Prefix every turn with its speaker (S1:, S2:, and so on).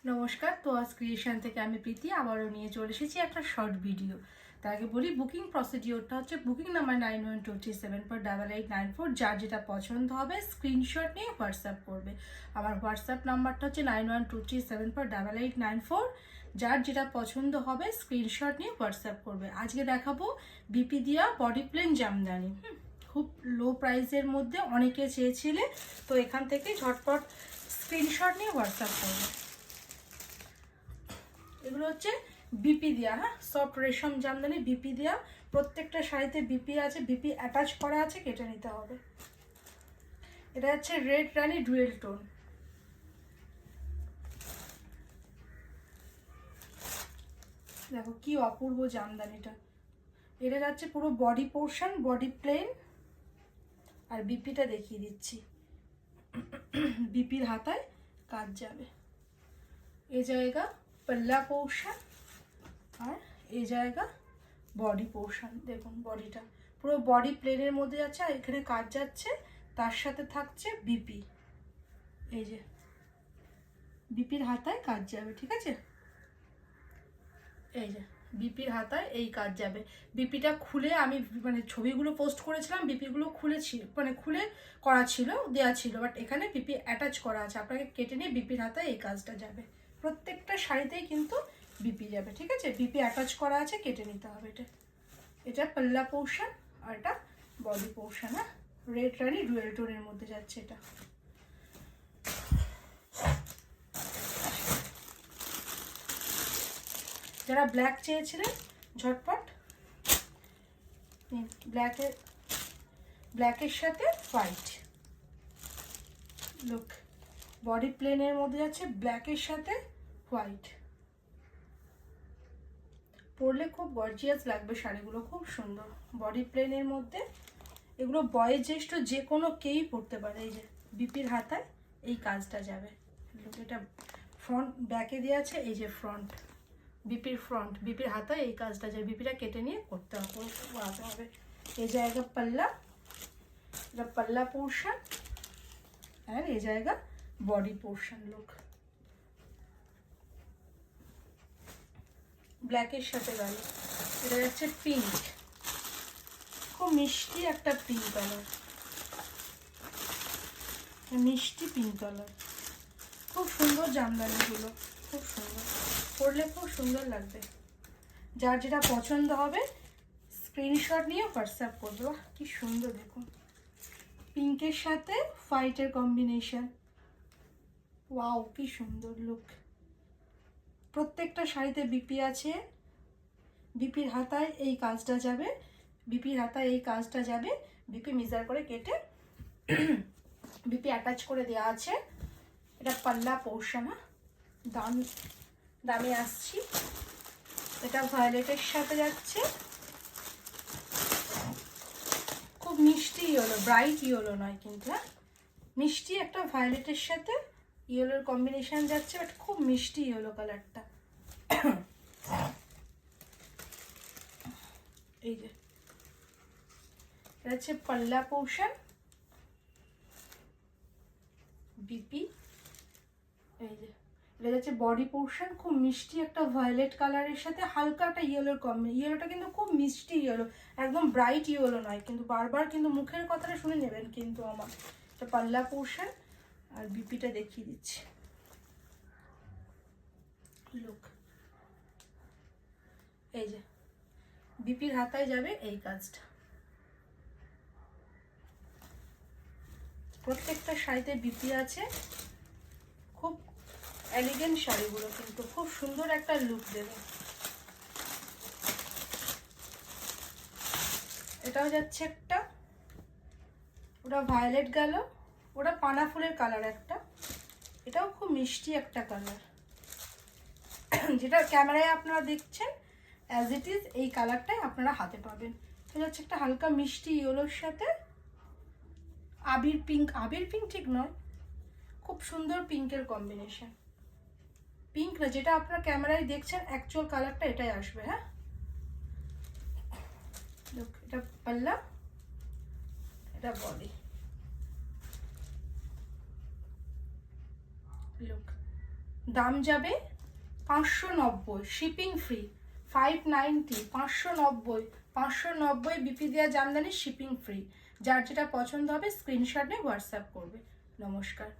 S1: নমস্কার। তো আজ ক্রিয়েশন থেকে আমি প্রীতি আবারও নিয়ে চলে এসেছি একটা শর্ট ভিডিও। তার আগে বলি, বুকিং প্রসিডিওরটা হচ্ছে বুকিং নাম্বার 9123748894। যার যেটা পছন্দ হবে স্ক্রিনশট নিয়ে হোয়াটসঅ্যাপ করবে। আমার হোয়াটসঅ্যাপ নাম্বারটা হচ্ছে 9123748894। যার যেটা পছন্দ হবে স্ক্রিনশট নিয়ে হোয়াটসঅ্যাপ করবে। আজকে দেখাবো বিপি দিয়া বডি প্লেন জামদানি। খুব লো প্রাইসের মধ্যে অনেকে চেয়েছিলে, তো এখান থেকে ঝটপট স্ক্রিনশট নিয়ে হোয়াটসঅ্যাপ করবে। এগুলো হচ্ছে বিপি দেওয়া, হ্যাঁ, সফট রেশম জামদানি বিপি দেওয়া। প্রত্যেকটা শাড়িতে বিপি আছে, বিপি অ্যাটাচ করা আছে, কেটে নিতে হবে। এটা হচ্ছে রেড রানি ডুয়েল টোন। দেখো কি অপূর্ব জামদানিটা। এটা যাচ্ছে পুরো বডি পোর্শন, বডি প্লেন। আর বিপিটা দেখিয়ে দিচ্ছি। বিপির হাতায় কাজ যাবে, এ জায়গা পাল্লা পোর্শন আর এই জায়গা বডি পোর্শন। দেখুন বডিটা পুরো বডি প্লেনের মধ্যে যাচ্ছে, আর এখানে কাজ যাচ্ছে, তার সাথে থাকছে বিপি। এই যে বিপির হাতায় কাজ যাবে, ঠিক আছে। এই যে বিপির হাতায় এই কাজ যাবে। বিপিটা খুলে আমি ছবিগুলো পোস্ট করেছিলাম, বিপিগুলো খুলেছি, খুলে করা ছিল, দেওয়া ছিল, বাট এখানে বিপি অ্যাটাচ করা আছে। আপনাকে কেটে নিয়ে বিপির হাতায় এই কাজটা যাবে। প্রত্যেকটা শাড়িতেই কিন্তু বিপি যাবে, ঠিক আছে। বিপি অ্যাটাচ করা আছে, কেটে নিতে হবে। এটা পাল্লা পোর্শন আর এটা বডি পোর্শন। হ্যাঁ, রেড রানি ডুয়েল টোনের মধ্যে যাচ্ছে এটা। যারা ব্ল্যাক চেয়েছিলেন ঝটপট ব্ল্যাকের সাথে হোয়াইট। লুক, বডি প্লেনের মধ্যে যাচ্ছে, ব্ল্যাকের সাথে হোয়াইট। পরলে খুব গর্জিয়াস লাগবে শাড়িগুলো, খুব সুন্দর। বডি প্লেনের মধ্যে এগুলো বয়োজ্যেষ্ঠ যে কোনো কেউই পরতে পারে। এই যে বিপির হাতায় এই কাজটা যাবে। এটা ফ্রন্ট ব্যাকে দেওয়া আছে, এই যে ফ্রন্ট, বিপির ফ্রন্ট, বিপির হাতায় এই কাজটা যাবে। বিপিটা কেটে নিয়ে করতে হবে। এই জায়গা পাল্লা, এটা পাল্লা পোর্শন, আর এই জায়গা বডি পোর্শন। লুক, ব্ল্যাকের সাথে গেল। এটা যাচ্ছে পিঙ্ক, খুব মিষ্টি একটা পিঙ্ক কালার, মিষ্টি পিঙ্ক কালার। খুব সুন্দর জামদানিগুলো, খুব সুন্দর, পরলে খুব সুন্দর লাগবে। যার যেটা পছন্দ হবে স্ক্রিনশট নিয়ে হোয়াটসঅ্যাপ করবে। বাহ কি সুন্দর, দেখুন পিঙ্কের সাথে হোয়াইটের কম্বিনেশন। ওয়াও কি সুন্দর লুক। প্রত্যেকটা শাড়িতে বিপি আছে, বিপির হাতায় এই কাজটা যাবে, বিপির হাতায় এই কাজটা যাবে। বিপি মেজার করে কেটে বিপি অ্যাটাচ করে দেওয়া আছে। এটা পাল্লা পোর্শন। দামে আসছি। এটা ভায়োলেটের সাথে যাচ্ছে, খুব মিষ্টি ইয়েলো, ব্রাইট ইয়েলো নয় কিন্তু, হ্যাঁ, মিষ্টি একটা ভায়োলেটের সাথে ইয়েলোর কম্বিনেশন যাচ্ছে, বাট খুব মিষ্টি ইয়েলো কালারটা। এই যে এটা হচ্ছে পাল্লা পোর্শন, বিপি। এই যে এটা হচ্ছে বডি পোর্শন, খুব মিষ্টি একটা ভায়োলেট কালারের সাথে হালকা একটা ইয়েলোর ইয়েলোটা কিন্তু খুব মিষ্টি ইয়েলো, একদম ব্রাইট ইয়েলো নয় কিন্তু। বারবার কিন্তু মুখের কথাটা শুনে নেবেন কিন্তু আমার। এটা পাল্লা পোর্শন আর বিপিটা দেখিয়ে দিচ্ছি। লুক, এই যে বিপির হাতায় যাবে এই কাজটা। প্রত্যেকটা শাড়িতে বিপি আছে। খুব এলিগেন্ট শাড়িগুলো কিন্তু খুব সুন্দর একটা লুক দেবে। এটাও যাচ্ছে একটা, ওটা ভায়োলেট গেল, ওটা পানা ফুলের কালার একটা। এটাও খুব মিষ্টি একটা কালার, যেটা ক্যামেরায় আপনারা দেখছেন অ্যাজ ইট ইজ এই কালারটাই আপনারা হাতে পাবেন। এটা হচ্ছে একটা হালকা মিষ্টি ইয়েলোর সাথে আবির পিঙ্ক, আবির পিঙ্ক ঠিক নয়, খুব সুন্দর পিঙ্কের কম্বিনেশন। পিঙ্ক না, যেটা আপনারা ক্যামেরায় দেখছেন অ্যাকচুয়াল কালারটা এটাই আসবে। হ্যাঁ, এটা পাল্লা, এটা বডি। লুক, দাম যাবে 590, শিপিং ফ্রি। 590, 590, 590 বিপি দেওয়া জামদানি, শিপিং ফ্রি। যার যেটা পছন্দ হবে স্ক্রিনশট নিয়ে হোয়াটসঅ্যাপ করবে। নমস্কার।